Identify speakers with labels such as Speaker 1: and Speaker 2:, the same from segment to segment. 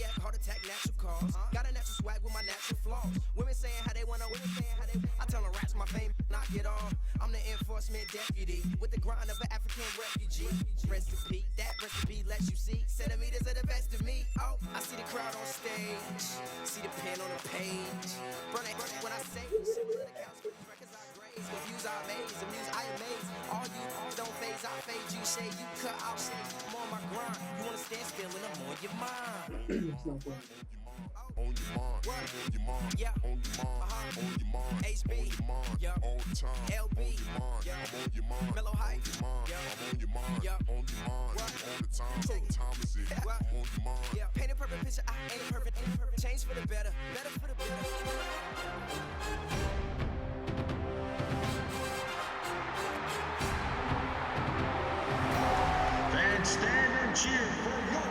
Speaker 1: cardiac, heart attack, natural cause. Got a natural swag with my natural flaws. Women saying how they wanna, I tell them raps my fame, knock it off. I'm the enforcement deputy with the grind of an African refugee. Rest in peace, that recipe lets you see centimeters of the best of me. Oh, I see the crowd on stage, see the pen on the page. Run it when I say, symbol of the couch, records I graze, confuse I amaze, amuse I amaze. All you don't phase, I fade you, shade you cut, I'll shade. I'm on my grind. You wanna stand still and I'm on your mind.
Speaker 2: On your mind,
Speaker 1: What?
Speaker 2: on your mind,
Speaker 1: Yeah.
Speaker 2: on your mind, on your mind,
Speaker 1: HB.
Speaker 2: on your mind,
Speaker 1: Yeah.
Speaker 2: all the time,
Speaker 1: LB.
Speaker 2: on your mind,
Speaker 1: Yeah.
Speaker 2: I'm on your mind,
Speaker 1: Mellow Hype.
Speaker 2: on your mind,
Speaker 1: Yeah.
Speaker 2: I'm on your mind,
Speaker 1: Yeah.
Speaker 2: on your mind,
Speaker 1: What?
Speaker 2: all the time,
Speaker 1: Take it.
Speaker 2: time is it,
Speaker 1: What?
Speaker 2: I'm on your mind.
Speaker 1: Yeah, paint a perfect picture, I ain't perfect, change for the better, better for the better.
Speaker 3: Fans stand and cheer for your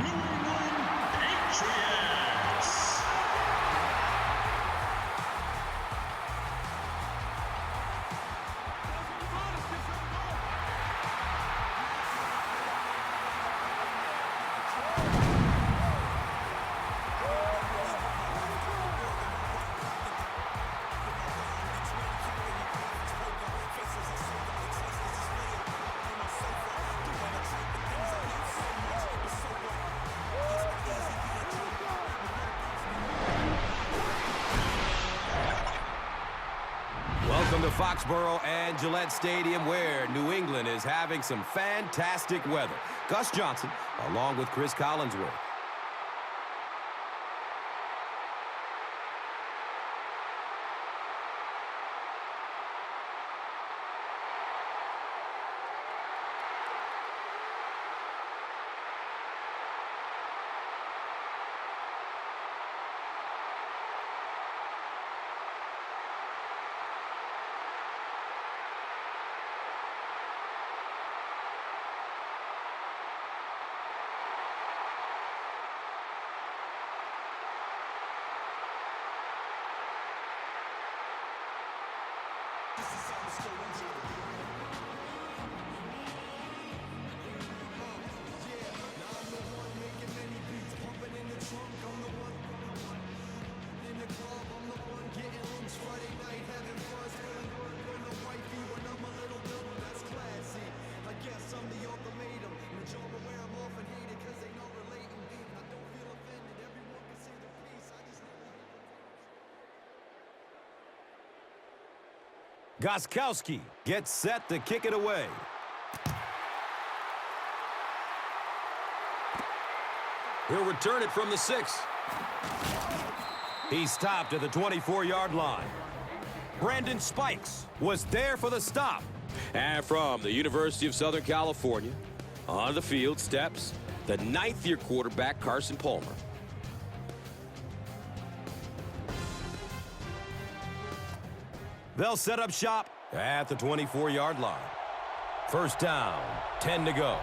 Speaker 3: New England Patriots.
Speaker 4: Welcome to Foxborough and Gillette Stadium, where New England is having some fantastic weather. Gus Johnson, along with Chris Collinsworth. Gostkowski gets set to kick it away. He'll return it from the 6. He stopped at the 24-yard line. Brandon Spikes was there for the stop. And from the University of Southern California, on the field steps the 9th-year quarterback, Carson Palmer. They'll set up shop at the 24-yard line. First down, 10 to go.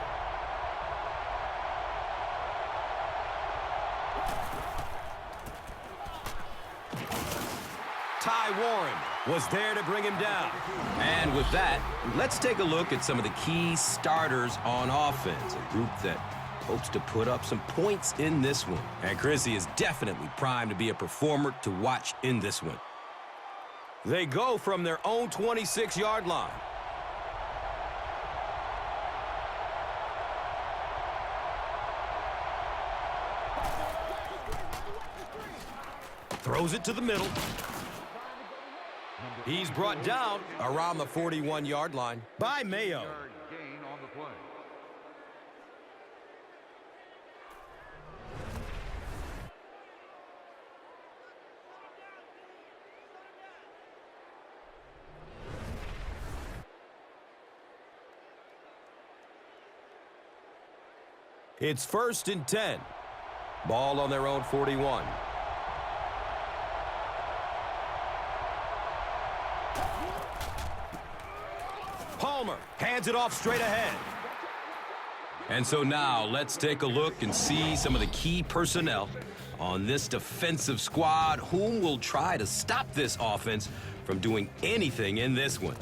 Speaker 4: Ty Warren was there to bring him down. And with that, let's take a look at some of the key starters on offense, a group that hopes to put up some points in this one. And Chrissy is definitely primed to be a performer to watch in this one. They go from their own 26-yard line. Throws it to the middle. He's brought down around the 41-yard line by Mayo.
Speaker 5: Gain on the play.
Speaker 4: It's 1st and 10. Ball on their own 41. Palmer hands it off straight ahead. And so now let's take a look and see some of the key personnel on this defensive squad, whom will try to stop this offense from doing anything in this one.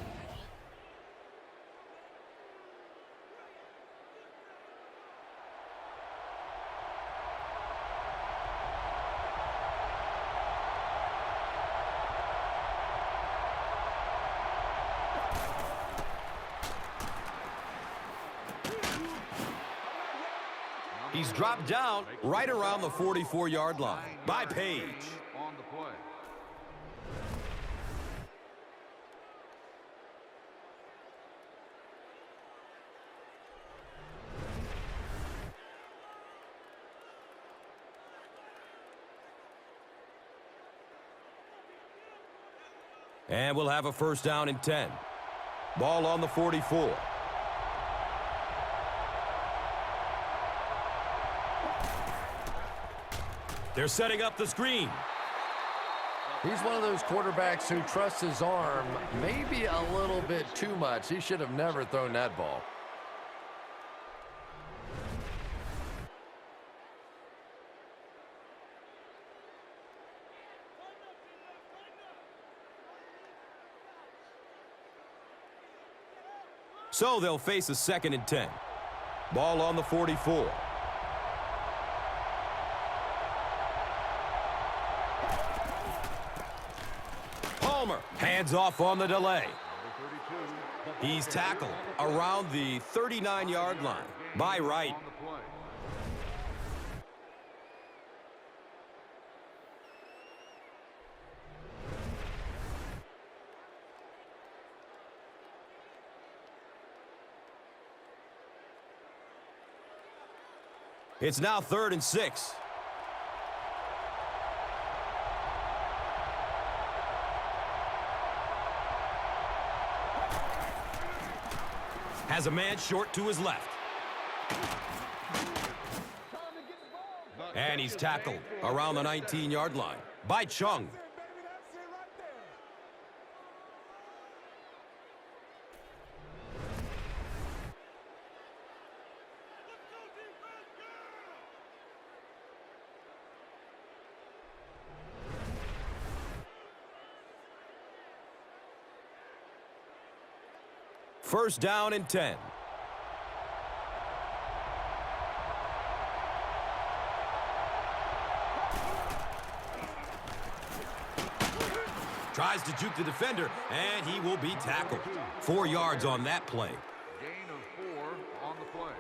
Speaker 4: He's dropped down right around the 44-yard line by Page.
Speaker 5: On the play.
Speaker 4: And we'll have a first down and 10. Ball on the 44. They're setting up the screen.
Speaker 6: He's one of those quarterbacks who trusts his arm maybe a little bit too much. He should have never thrown that ball.
Speaker 4: So they'll face a second and 10. Ball on the 44. Palmer hands off on the delay. He's tackled around the 39-yard line by Wright.
Speaker 5: On the play.
Speaker 4: It's now 3rd and 6. Has a man short to his left. And he's tackled around the 19-yard line by Chung. First down and 10. Tries to juke the defender, and he will be tackled. 4 yards on that play.
Speaker 5: Gain of 4 on the play.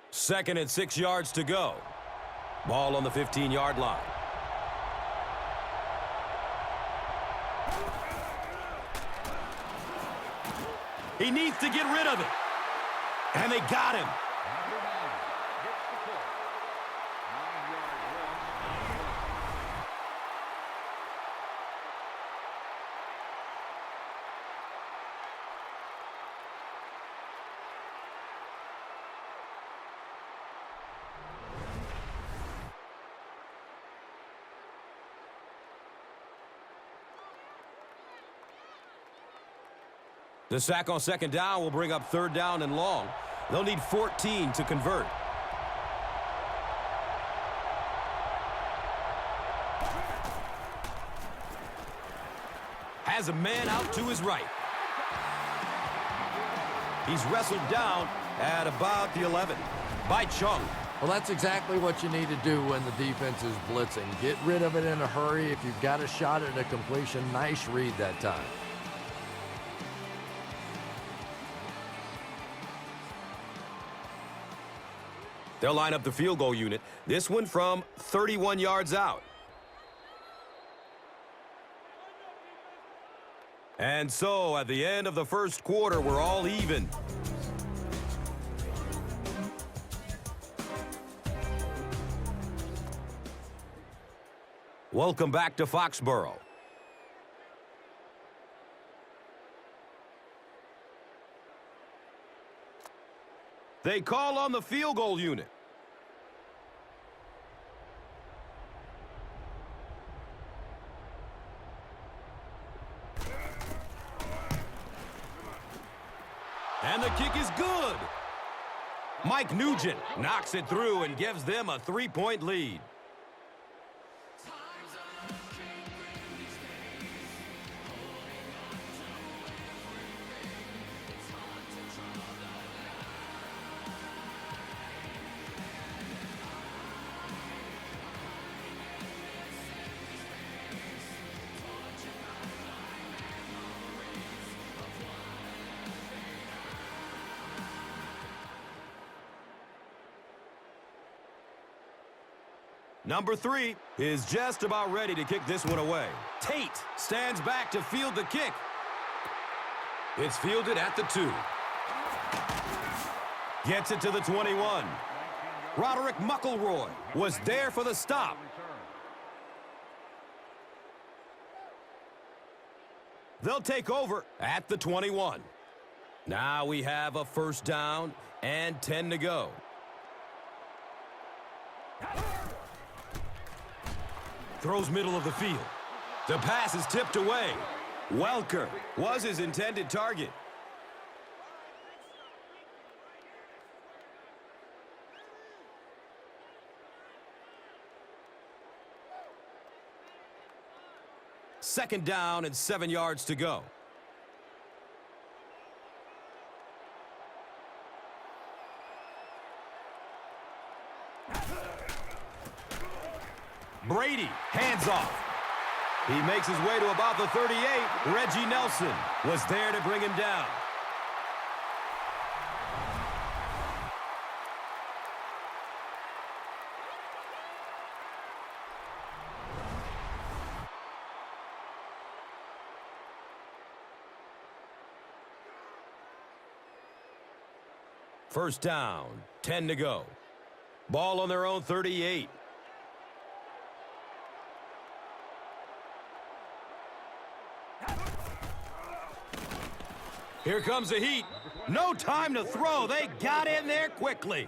Speaker 4: Second and 6 yards to go. Ball on the 15-yard line. He needs to get rid of it. And they got him.
Speaker 5: Number 9 gets the play. 9-yard run.
Speaker 4: The sack on second down will bring up 3rd down and long. They'll need 14 to convert. Has a man out to his right. He's wrestled down at about the 11 by Chung.
Speaker 6: Well, that's exactly what you need to do when the defense is blitzing. Get rid of it in a hurry. If you've got a shot at a completion, nice read that time.
Speaker 4: They'll line up the field goal unit. This one from 31 yards out. And so, at the end of the first quarter, we're all even. Welcome back to Foxborough. They call on the field goal unit. And the kick is good. Mike Nugent knocks it through and gives them a 3-point lead. Number 3 is just about ready to kick this one away. Tate stands back to field the kick. It's fielded at the 2. Gets it to the 21. Roderick McElroy was there for the stop. They'll take over at the 21. Now we have a first down and 10 to go. Throws middle of the field. The pass is tipped away. Welker was his intended target. Second down and 7 yards to go. Brady, hands off. He makes his way to about the 38. Reggie Nelson was there to bring him down. First down, 10 to go. Ball on their own 38. Here comes the heat. No time to throw. They got in there quickly.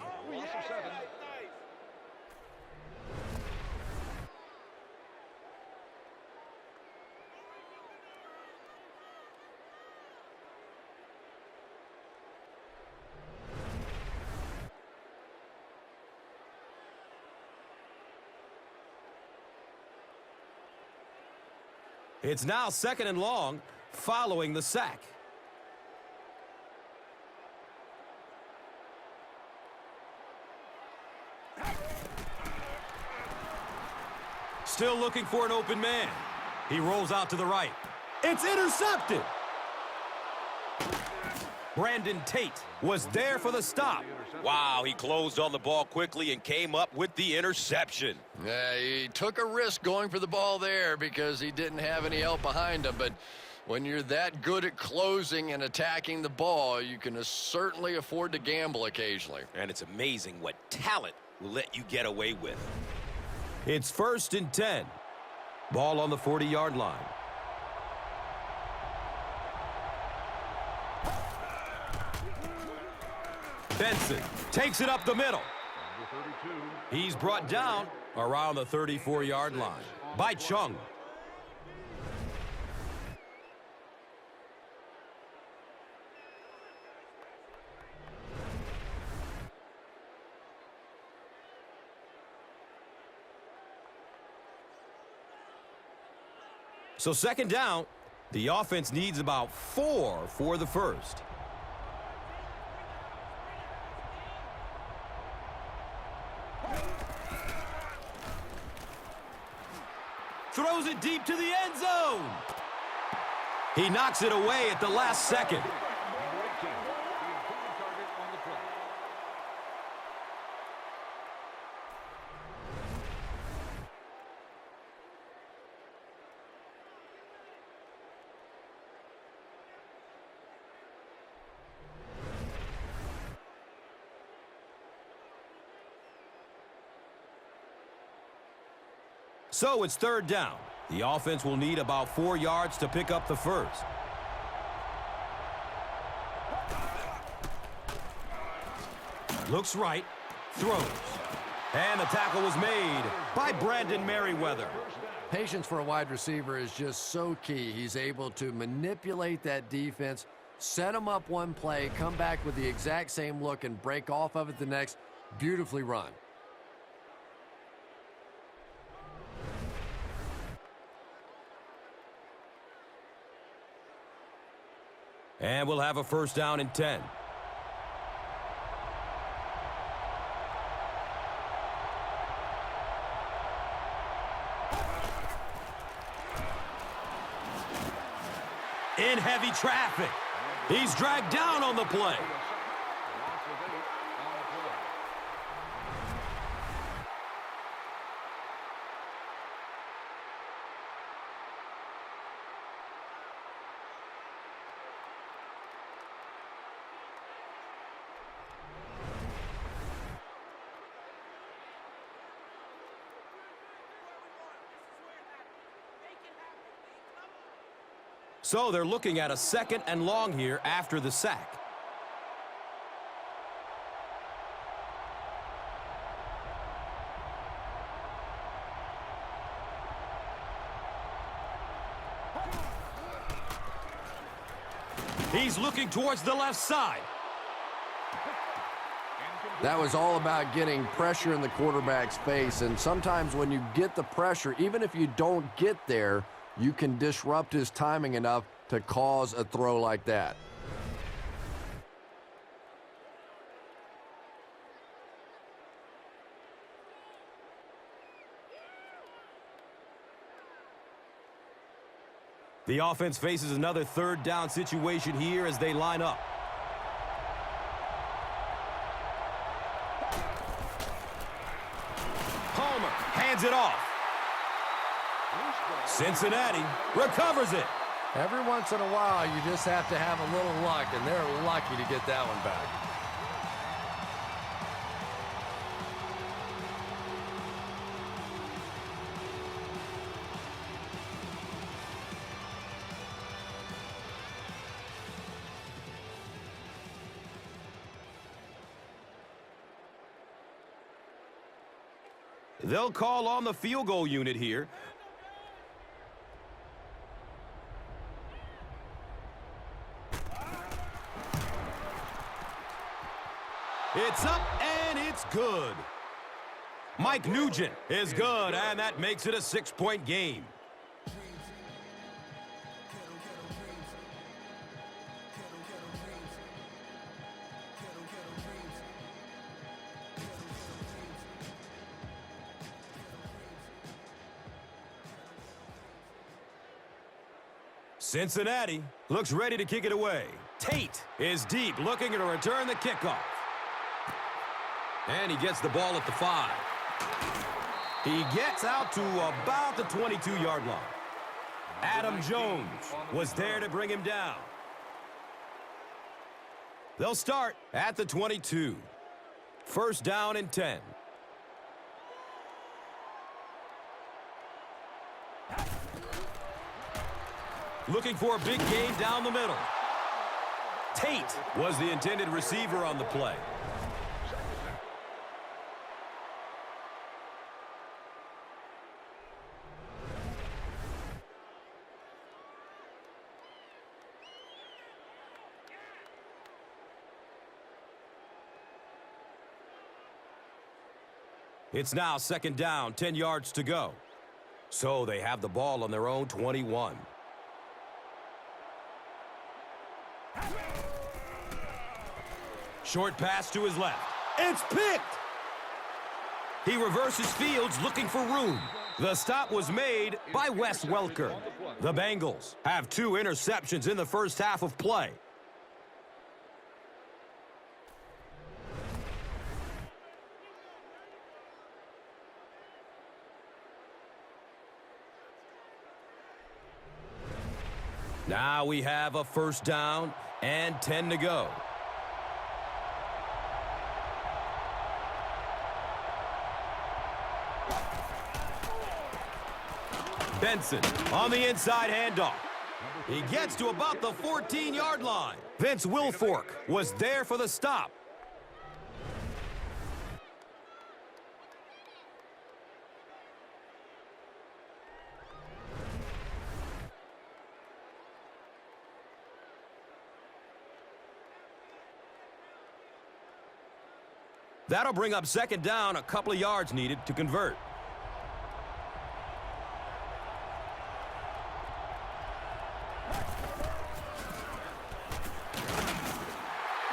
Speaker 4: It's now second and long following the sack. Still looking for an open man. He rolls out to the right. It's intercepted. Brandon Tate was there for the stop. Wow, he closed on the ball quickly and came up with the interception.
Speaker 6: Yeah, he took a risk going for the ball there because he didn't have any help behind him. But when you're that good at closing and attacking the ball, you can certainly afford to gamble occasionally.
Speaker 4: And it's amazing what talent will let you get away with. It's first and 10. Ball on the 40-yard line. Benson takes it up the middle. He's brought down around the 34-yard line by Chung. So second down, the offense needs about 4 for the first. Throws it deep to the end zone. He knocks it away at the last second. So it's third down. The offense will need about 4 yards to pick up the first. Looks right, throws. And the tackle was made by Brandon Merriweather.
Speaker 6: Patience for a wide receiver is just so key. He's able to manipulate that defense, set them up one play, come back with the exact same look, and break off of it the next. Beautifully run.
Speaker 4: And we'll have a first down and 10. In heavy traffic. He's dragged down on the play. So they're looking at a 2nd and long here after the sack. He's looking towards the left side.
Speaker 6: That was all about getting pressure in the quarterback's face, and sometimes when you get the pressure, even if you don't get there, you can disrupt his timing enough to cause a throw like that.
Speaker 4: The offense faces another 3rd down situation here as they line up. Palmer hands it off. Cincinnati recovers it.
Speaker 6: Every once in a while, you just have to have a little luck, and they're lucky to get that one back.
Speaker 4: They'll call on the field goal unit here. It's up and it's good. Mike Nugent is good, and that makes it a 6-point game. Cincinnati looks ready to kick it away. Tate is deep, looking to return the kickoff. And he gets the ball at the 5. He gets out to about the 22-yard line. Adam Jones was there to bring him down. They'll start at the 22. 1st down and 10. Looking for a big gain down the middle. Tate was the intended receiver on the play. It's now 2nd down, 10 yards to go. So they have the ball on their own 21. Short pass to his left. It's picked! He reverses fields looking for room. The stop was made by Wes Welker. The Bengals have 2 interceptions in the first half of play. Now we have a 1st down and 10 to go. Benson on the inside handoff. He gets to about the 14-yard line. Vince Wilfork was there for the stop. That'll bring up 2nd down, a couple of yards needed to convert.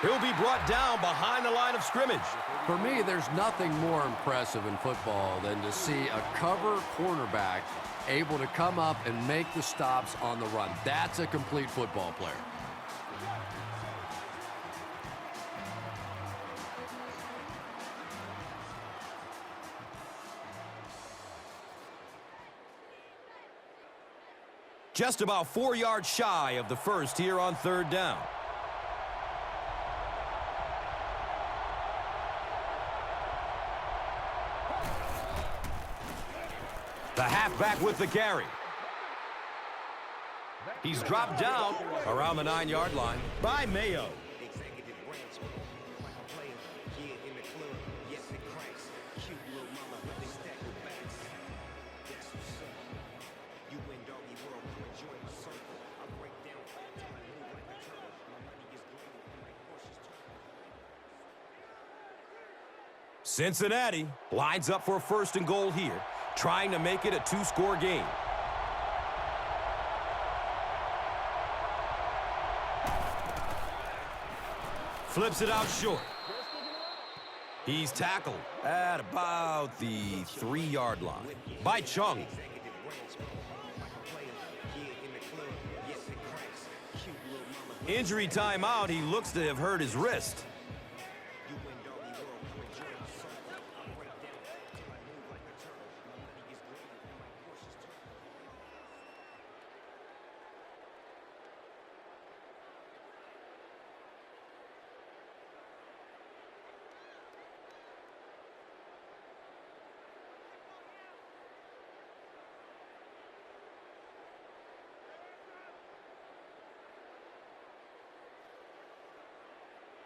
Speaker 4: He'll be brought down behind the line of scrimmage.
Speaker 6: For me, there's nothing more impressive in football than to see a cover cornerback able to come up and make the stops on the run. That's a complete football player.
Speaker 4: Just about 4 yards shy of the first here on 3rd down. The halfback with the carry. He's dropped down around the 9-yard line by Mayo.
Speaker 1: Executive branch, like a player, yeah, in the club, yes, it cracks. Cute little mama, they stack with backs. That's what's up. You win doggy world, you enjoy my circle. I break down fat till I move like a turtle. My money is green, like Porsche's turtle.
Speaker 4: Cincinnati lines up for a 1st and goal here, trying to make it a 2-score game. Flips it out short. He's tackled at about the 3-yard line by Chung.
Speaker 1: Executive branch, like a player, yeah, in the club, yes, it cracks. Cute little mama,
Speaker 4: Injury timeout, he looks to have hurt his wrist.
Speaker 1: you win doggy world, you enjoy my circle. I break down fat till I move like a turtle. My money is green,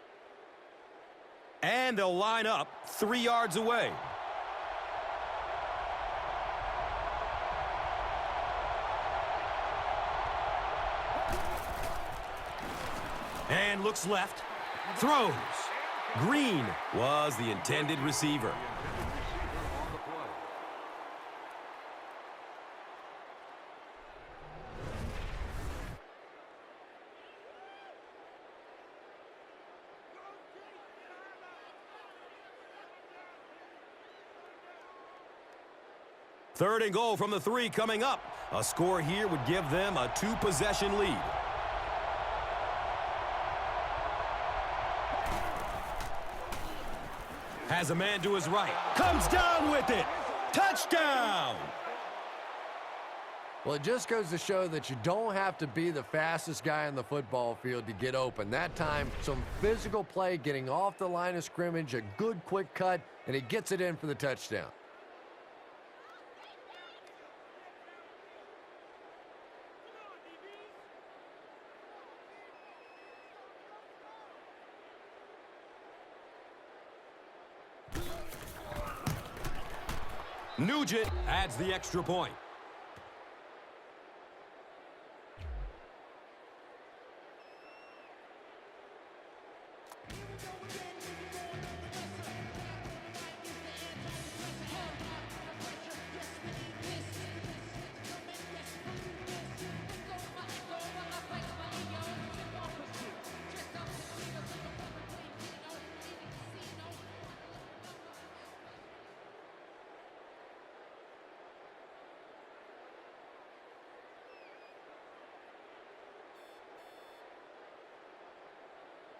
Speaker 1: like Porsche's turtle.
Speaker 4: And they'll line up 3 yards away. And looks left. Throws. Green was the intended receiver.
Speaker 5: On the play.
Speaker 4: Third and goal from the 3 coming up. A score here would give them a 2-possession lead. Has a man to his right. Comes down with it. Touchdown!
Speaker 6: Well, it just goes to show that you don't have to be the fastest guy on the football field to get open. That time, some physical play, getting off the line of scrimmage, a good quick cut, and he gets it in for the touchdown.
Speaker 4: Nugent adds the extra point.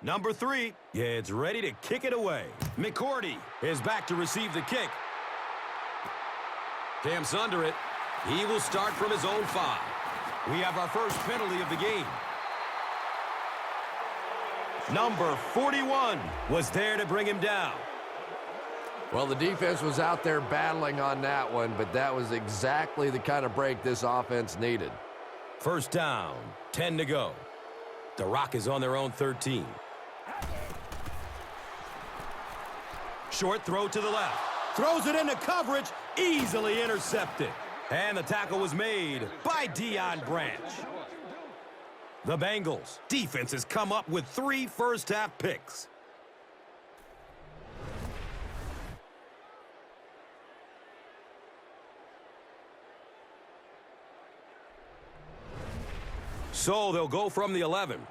Speaker 4: Number 3 gets ready to kick it away. McCourty is back to receive the kick. Camps under it. He will start from his own 5. We have our first penalty of the game. Number 41 was there to bring him down.
Speaker 6: Well, the defense was out there battling on that one, but that was exactly the kind of break this offense needed.
Speaker 4: First down, 10 to go. The Rock is on their own 13. Short throw to the left. Throws it into coverage, easily intercepted. And the tackle was made by Deion Branch. The Bengals defense has come up with 3 first-half picks. So they'll go from the 11.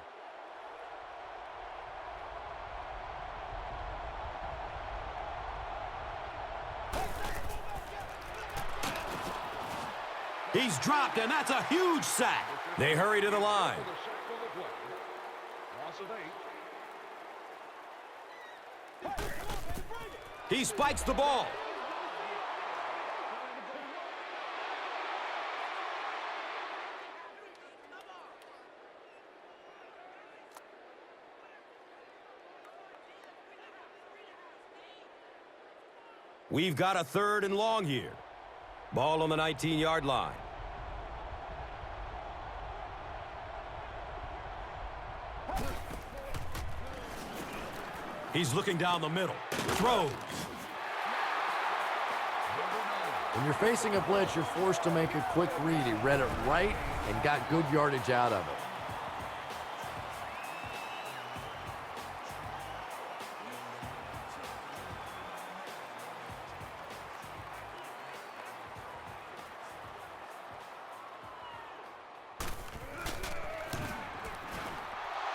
Speaker 4: He's dropped, and that's a huge sack. They hurry to the line.
Speaker 5: The sack on the play. Loss of 8.
Speaker 4: He spikes the ball. We've got a 3rd and long here. Ball on the 19-yard line. He's looking down the middle. Throws.
Speaker 6: When you're facing a blitz, you're forced to make a quick read. He read it right and got good yardage out of it.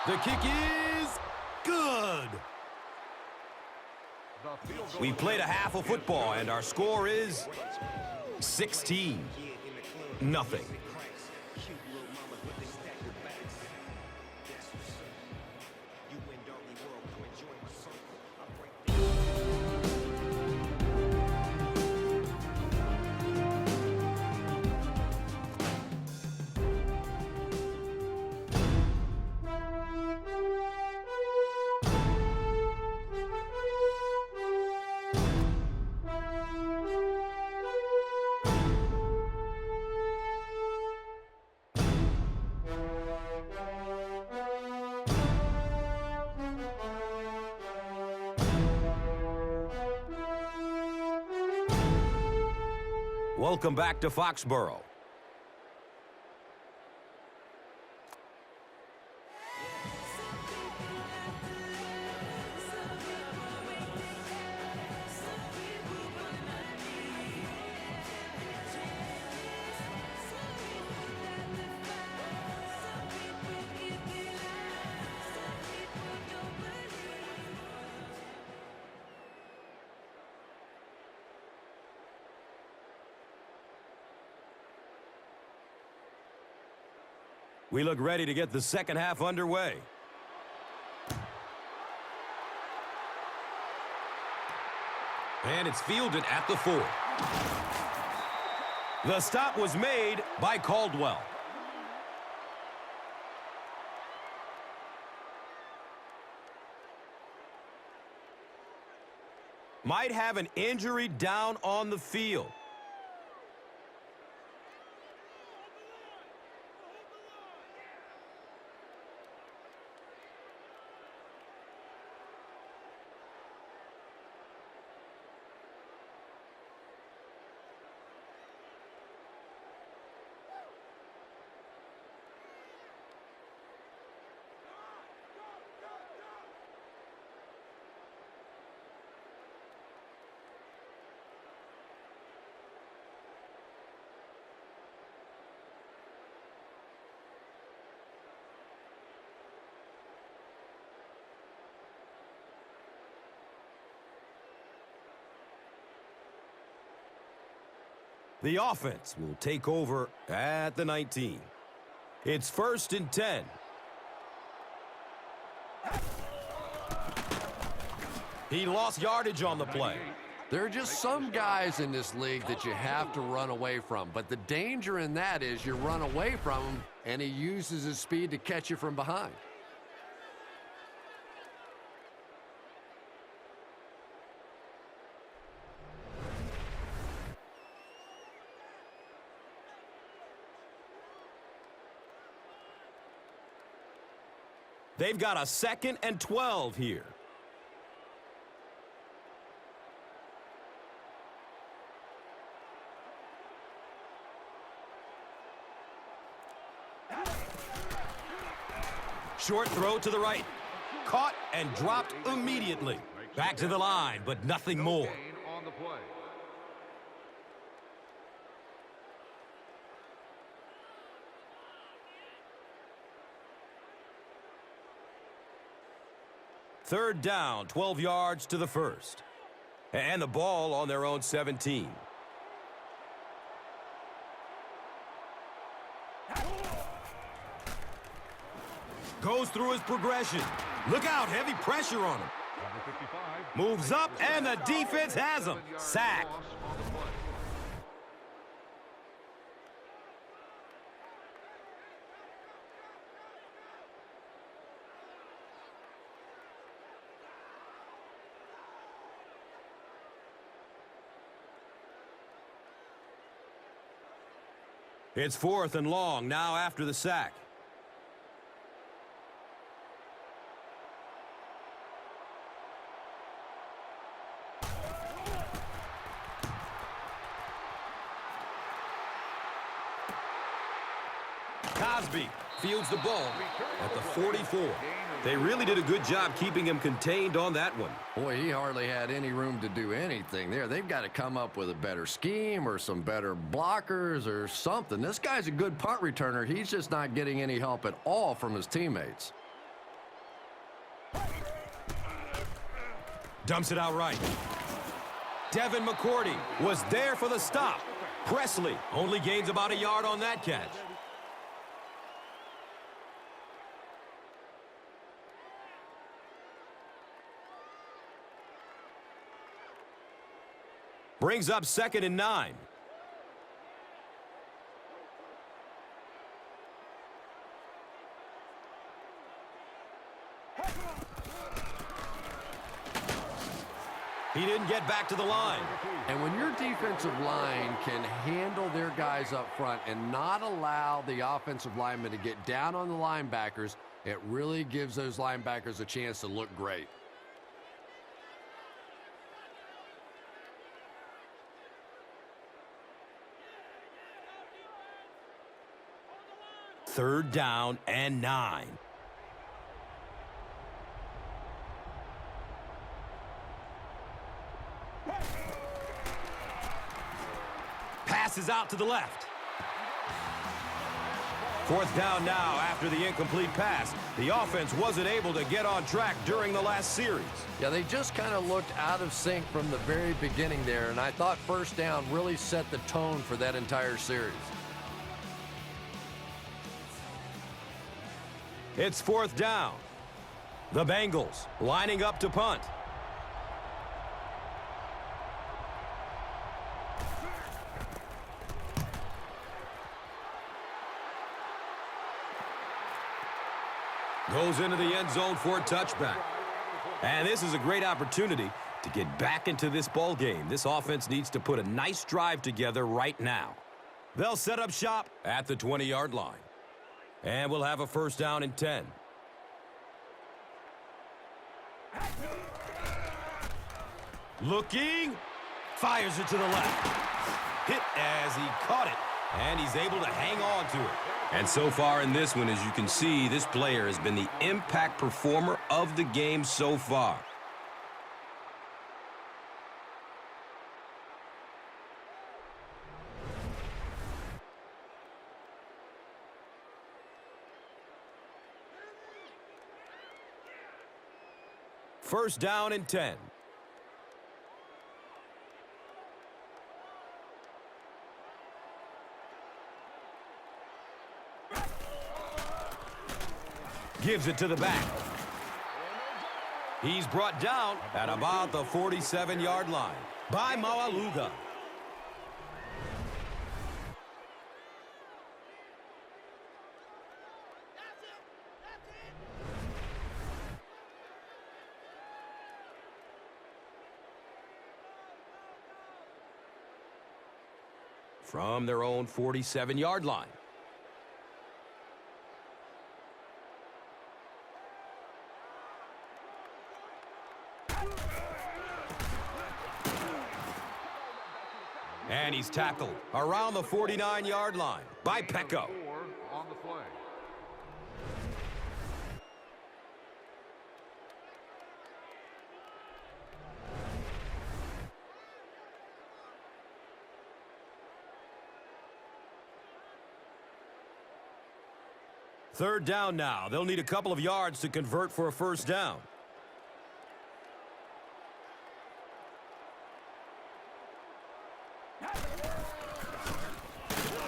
Speaker 4: The kick is good. We played a half of football, and our score is 16-0. Welcome back to Foxborough. We look ready to get the second half underway. And it's fielded at the 4. The stop was made by Caldwell. Might have an injury down on the field. The offense will take over at the 19. It's 1st and 10. He lost yardage on the play.
Speaker 6: There are just some guys in this league that you have to run away from, but the danger in that is you run away from him and he uses his speed to catch you from behind.
Speaker 4: They've got a 2nd and 12 here. Short throw to the right. Caught and dropped immediately. Back to the line, but nothing more.
Speaker 5: On the play.
Speaker 4: Third down, 12 yards to the 1st. And the ball on their own 17. Goes through his progression. Look out, heavy pressure on him.
Speaker 5: Number 55.
Speaker 4: Moves up, and the defense has him. Sack.
Speaker 5: Loss on the play.
Speaker 4: It's 4th and long now after the sack. Cosby fields the ball at the 44. They really did a good job keeping him contained on that one.
Speaker 6: Boy, he hardly had any room to do anything there. They've got to come up with a better scheme or some better blockers or something. This guy's a good punt returner. He's just not getting any help at all from his teammates.
Speaker 4: Dumps it out right. Devin McCourty was there for the stop. Presley only gains about a yard on that catch. Brings up 2nd and 9. He didn't get back to the line.
Speaker 6: And when your defensive line can handle their guys up front and not allow the offensive linemen to get down on the linebackers, it really gives those linebackers a chance to look great.
Speaker 4: Third down and 9. Passes out to the left. 4th down now after the incomplete pass. The offense wasn't able to get on track during the last series.
Speaker 6: Yeah, they just kind of looked out of sync from the very beginning there, and I thought 1st down really set the tone for that entire series.
Speaker 4: It's 4th down. The Bengals lining up to punt. Goes into the end zone for a touchback. And this is a great opportunity to get back into this ball game. This offense needs to put a nice drive together right now. They'll set up shop at the 20-yard line. And we'll have a 1st down and 10. Looking. Fires it to the left. Hit as he caught it. And he's able to hang on to it. And so far in this one, as you can see, this player has been the impact performer of the game so far. First down and 10. Gives it to the back. He's brought down at about the 47-yard line by Maualuga. From their own 47-yard line. And he's tackled around the 49-yard line by Pecco.
Speaker 5: On the play.
Speaker 4: Third down now. They'll need a couple of yards to convert for a 1st down.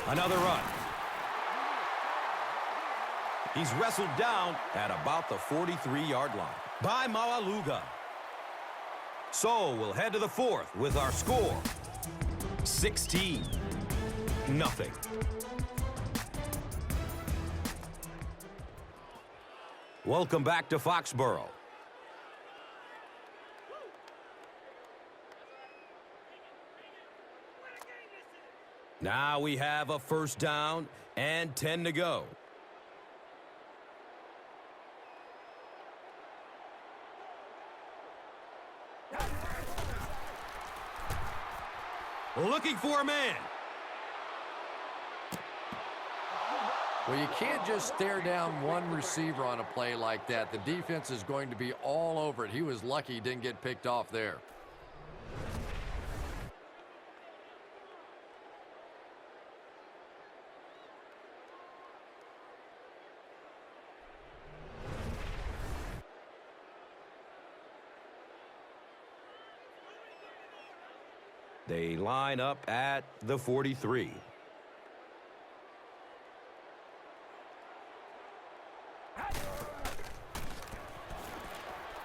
Speaker 4: Another run. He's wrestled down at about the 43-yard line by Maualuga. So we'll head to the 4th with our score, 16-0. Welcome back to Foxborough. Now we have a 1st down and 10 to go. Looking for a man.
Speaker 6: Well, you can't just stare down one receiver on a play like that. The defense is going to be all over it. He was lucky he didn't get picked off there.
Speaker 4: They line up at the 43.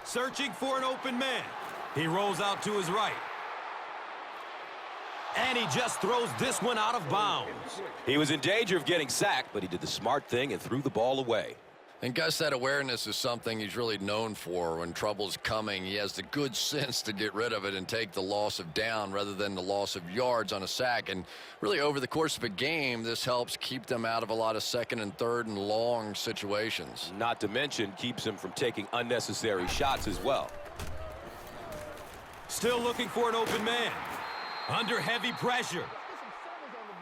Speaker 4: Searching for an open man. He rolls out to his right. And he just throws this one out of bounds. He was in danger of getting sacked, but he did the smart thing and threw the ball away.
Speaker 6: And Gus, that awareness is something he's really known for. When trouble's coming, he has the good sense to get rid of it and take the loss of down rather than the loss of yards on a sack. And really, over the course of a game, this helps keep them out of a lot of second and third and long situations.
Speaker 4: Not to mention, keeps him from taking unnecessary shots as well. Still looking for an open man. Under heavy pressure.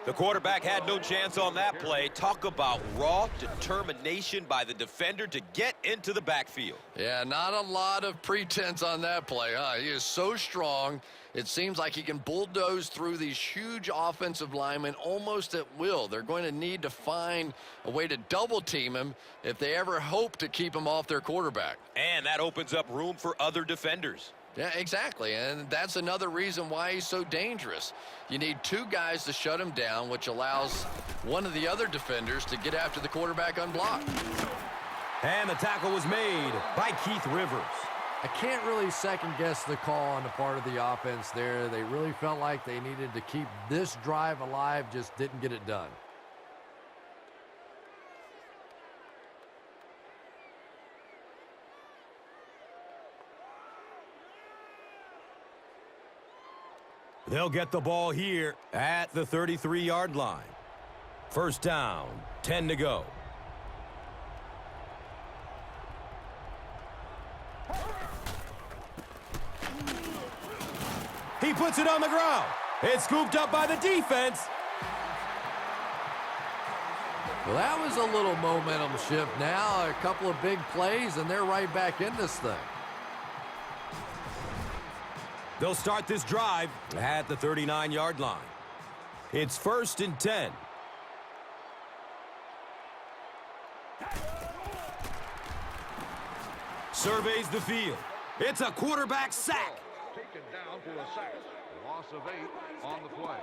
Speaker 4: The quarterback had no chance on that play. Talk about raw determination by the defender to get into the backfield.
Speaker 6: Yeah, not a lot of pretense on that play, huh? He is so strong. It seems like he can bulldoze through these huge offensive linemen almost at will. They're going to need to find a way to double team him if they ever hope to keep him off their quarterback.
Speaker 4: And that opens up room for other defenders.
Speaker 6: Yeah, exactly, and that's another reason why he's so dangerous. You need two guys to shut him down, which allows one of the other defenders to get after the quarterback unblocked.
Speaker 4: And the tackle was made by Keith Rivers.
Speaker 6: I can't really second-guess the call on the part of the offense there. They really felt like they needed to keep this drive alive, just didn't get it done.
Speaker 4: They'll get the ball here at the 33-yard line. First down, 10 to go. He puts it on the ground. It's scooped up by the defense.
Speaker 6: Well, that was a little momentum shift now. A couple of big plays, and they're right back in this thing.
Speaker 4: They'll start this drive at the 39-yard line. It's 1st and 10. Surveys the field. It's a quarterback sack.
Speaker 5: Taken down for a sack. Loss of 8 on the play.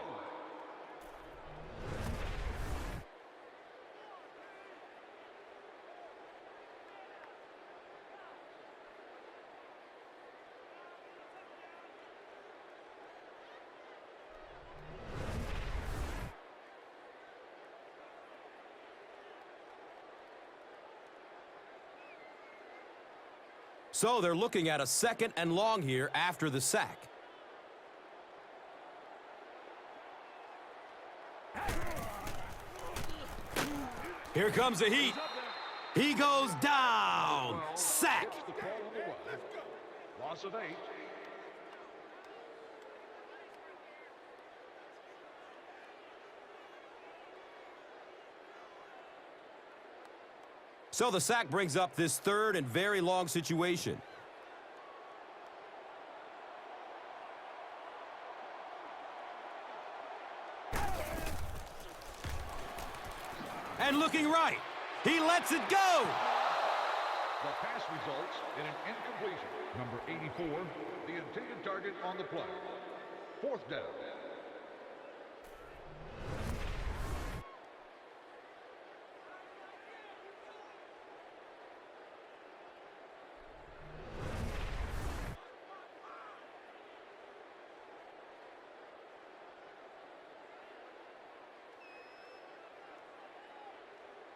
Speaker 4: So they're looking at a 2nd and long here after the sack. Here comes the heat. He goes down. Sack.
Speaker 5: The call on the run. Loss of 8.
Speaker 4: So the sack brings up this 3rd and very long situation. And looking right. He lets it go.
Speaker 5: The pass results in an incompletion. Number 84, the intended target on the play. 4th down.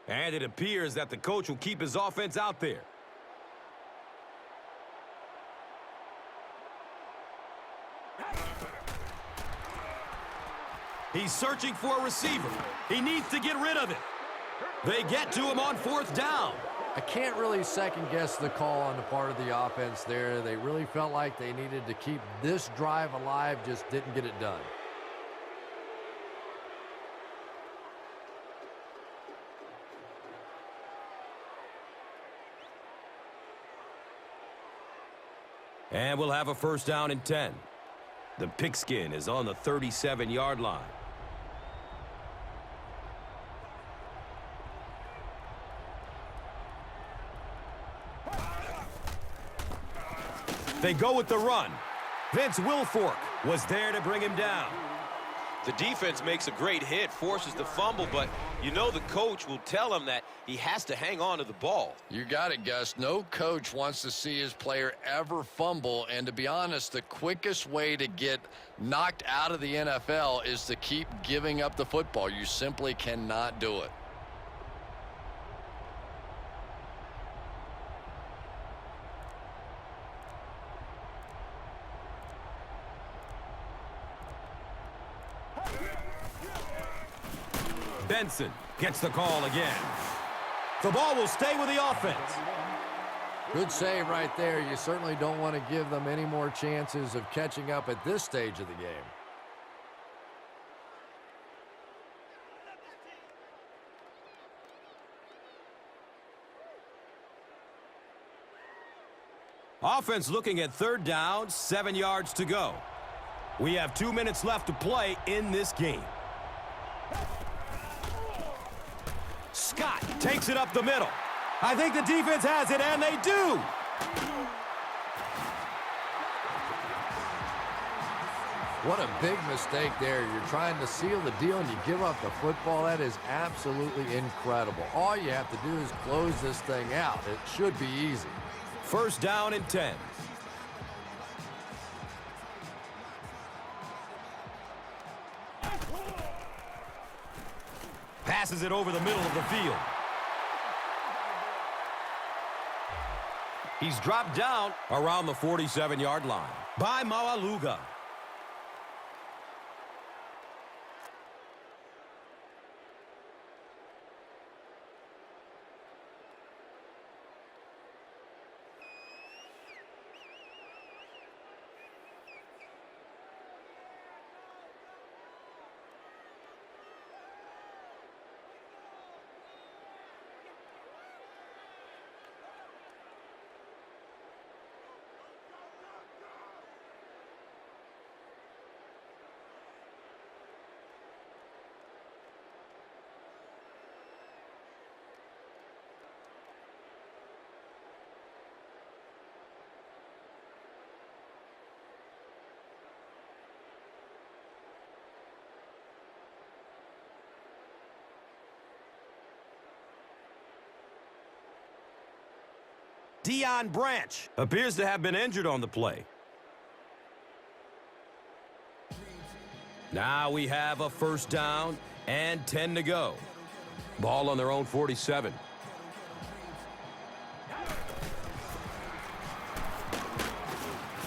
Speaker 4: And it appears that the coach will keep his offense out there. He's searching for a receiver. He needs to get rid of it. They get to him on 4th down.
Speaker 6: I can't really second-guess the call on the part of the offense there. They really felt like they needed to keep this drive alive, just didn't get it done.
Speaker 4: And we'll have a first down and 10. The pigskin is on the 37-yard line. They go with the run. Vince Wilfork was there to bring him down.
Speaker 7: The defense makes a great hit, forces the fumble, but you know the coach will tell him that he has to hang on to the ball.
Speaker 6: You got it, Gus. No coach wants to see his player ever fumble, and to be honest, the quickest way to get knocked out of the NFL is to keep giving up the football. You simply cannot do it.
Speaker 4: Benson gets the call again. The ball will stay with the offense.
Speaker 6: Good save right there. You certainly don't want to give them any more chances of catching up at this stage of the game.
Speaker 4: Offense looking at third down, 7 yards to go. We have 2 minutes left to play in this game. Scott takes it up the middle. I think the defense has it, and they do.
Speaker 6: What a big mistake there. You're trying to seal the deal, and you give up the football. That is absolutely incredible. All you have to do is close this thing out. It should be easy.
Speaker 4: First down and 10. Passes it over the middle of the field. He's dropped down around the 47-yard line by Maualuga. Deion Branch appears to have been injured on the play. Now we have a first down and 10 to go. Ball on their own 47.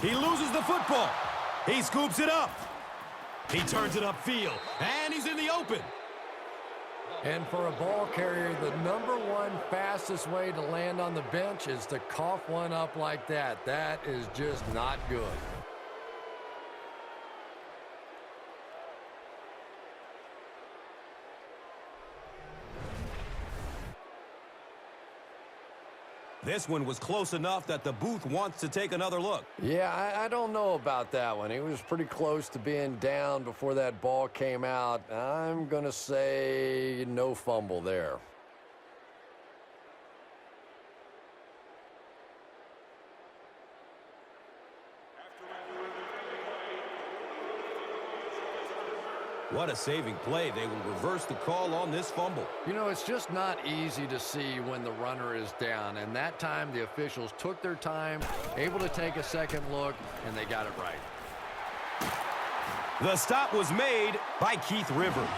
Speaker 4: He loses the football. He scoops it up. He turns it upfield, and he's in the open.
Speaker 6: And for a ball carrier, the #1 fastest way to land on the bench is to cough one up like that. That is just not good.
Speaker 4: This one was close enough that the booth wants to take another look.
Speaker 6: Yeah, I don't know about that one. He was pretty close to being down before that ball came out. I'm going to say no fumble there.
Speaker 4: What a saving play. They will reverse the call on this fumble.
Speaker 6: You know, it's just not easy to see when the runner is down, and that time the officials took their time, able to take a second look, and they got it right.
Speaker 4: The stop was made by Keith Rivers.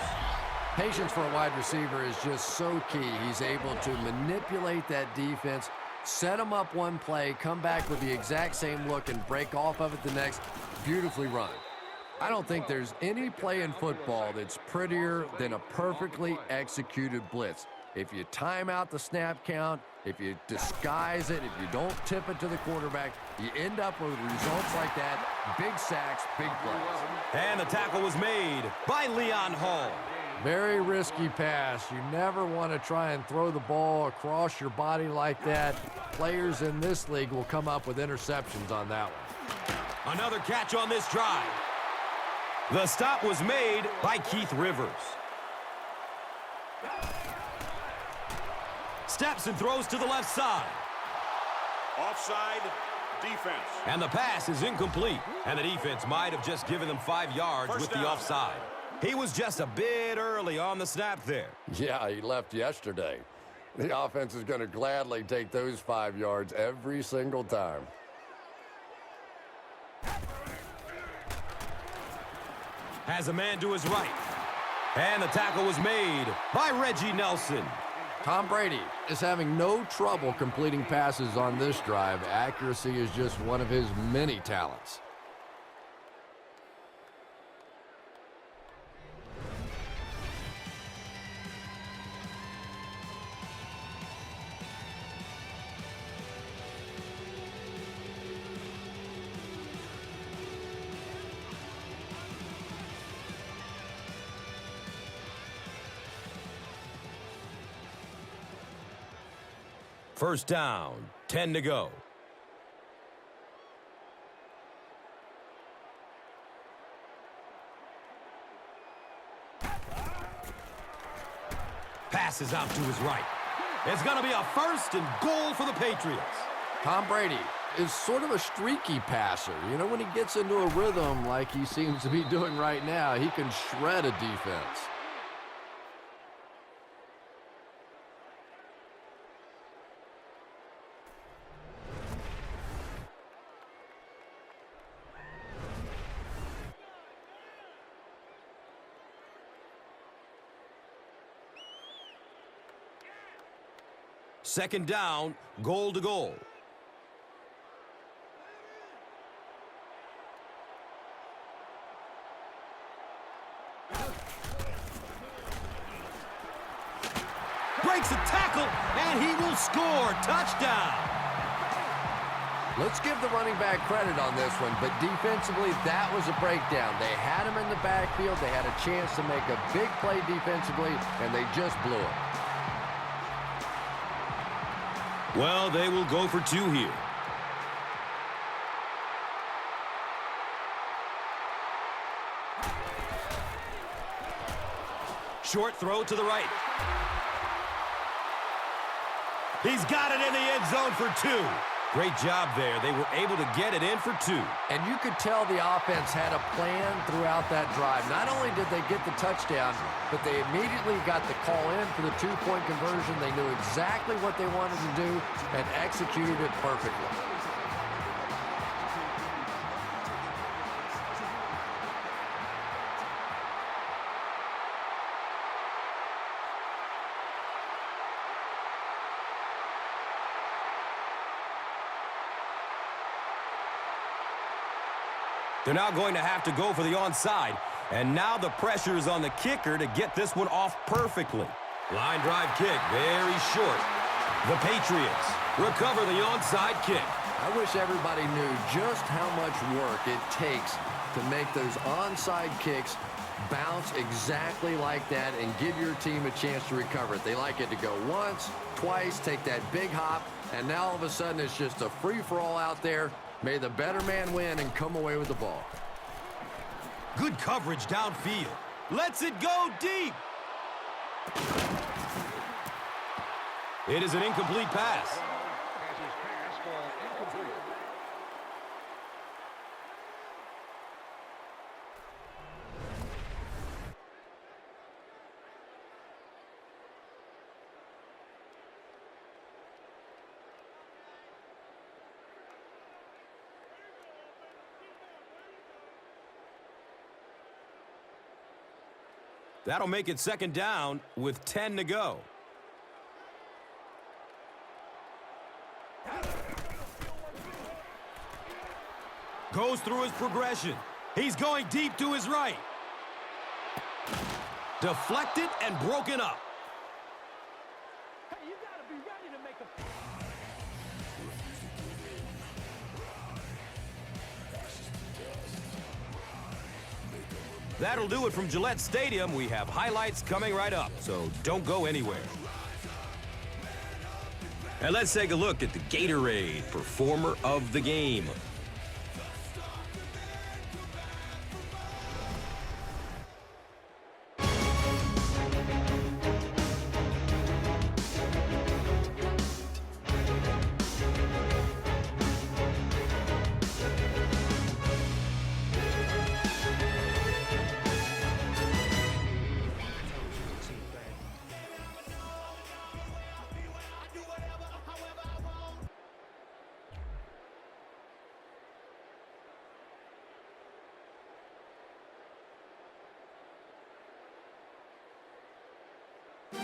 Speaker 6: Patience for a wide receiver is just so key. He's able to manipulate that defense, set them up one play, come back with the exact same look, and break off of it the next. Beautifully run. I don't think there's any play in football that's prettier than a perfectly executed blitz. If you time out the snap count, if you disguise it, if you don't tip it to the quarterback, you end up with results like that. Big sacks, big plays.
Speaker 4: And the tackle was made by Leon Hall.
Speaker 6: Very risky pass. You never want to try and throw the ball across your body like that. Players in this league will come up with interceptions on that one.
Speaker 4: Another catch on this drive. The stop was made by Keith Rivers. Steps and throws to the left side.
Speaker 8: Offside defense.
Speaker 4: And the pass is incomplete. And the defense might have just given them 5 yards with the offside. He was just a bit early on the snap there.
Speaker 6: Yeah, he left yesterday. The offense is going to gladly take those 5 yards every single time.
Speaker 4: Has a man to his right. And the tackle was made by Reggie Nelson.
Speaker 6: Tom Brady is having no trouble completing passes on this drive. Accuracy is just one of his many talents.
Speaker 4: First down, 10 to go. Passes out to his right. It's going to be a first and goal for the Patriots.
Speaker 6: Tom Brady is sort of a streaky passer. You know, when he gets into a rhythm like he seems to be doing right now, he can shred a defense.
Speaker 4: Second down, goal to goal. Breaks a tackle, and he will score. Touchdown.
Speaker 6: Let's give the running back credit on this one, but defensively, that was a breakdown. They had him in the backfield. They had a chance to make a big play defensively, and they just blew it.
Speaker 4: Well, they will go for 2 here. Short throw to the right. He's got it in the end zone for 2. Great job there. They were able to get it in for 2.
Speaker 6: And you could tell the offense had a plan throughout that drive. Not only did they get the touchdown, but they immediately got the call in for the 2-point conversion. They knew exactly what they wanted to do and executed it perfectly.
Speaker 4: They're now going to have to go for the onside. And now the pressure is on the kicker to get this one off perfectly. Line drive kick, very short. The Patriots recover the onside kick.
Speaker 6: I wish everybody knew just how much work it takes to make those onside kicks bounce exactly like that and give your team a chance to recover it. They like it to go once, twice, take that big hop, and now all of a sudden it's just a free-for-all out there. May the better man win and come away with the ball.
Speaker 4: Good coverage downfield. Lets it go deep. It is an incomplete pass.
Speaker 5: As his pass fall incomplete.
Speaker 4: That'll make it second down with 10 to go. Goes through his progression. He's going deep to his right. Deflected and broken up.
Speaker 9: Hey, you gotta be ready to make a...
Speaker 4: That'll do it from Gillette Stadium. We have highlights coming right up, so don't go anywhere. And let's take a look at the Gatorade Performer of the Game.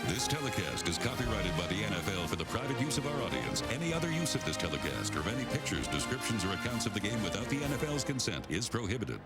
Speaker 9: This telecast is copyrighted by the NFL for the private use of our audience. Any other use of this telecast or of any pictures, descriptions, or accounts of the game without the NFL's consent is prohibited.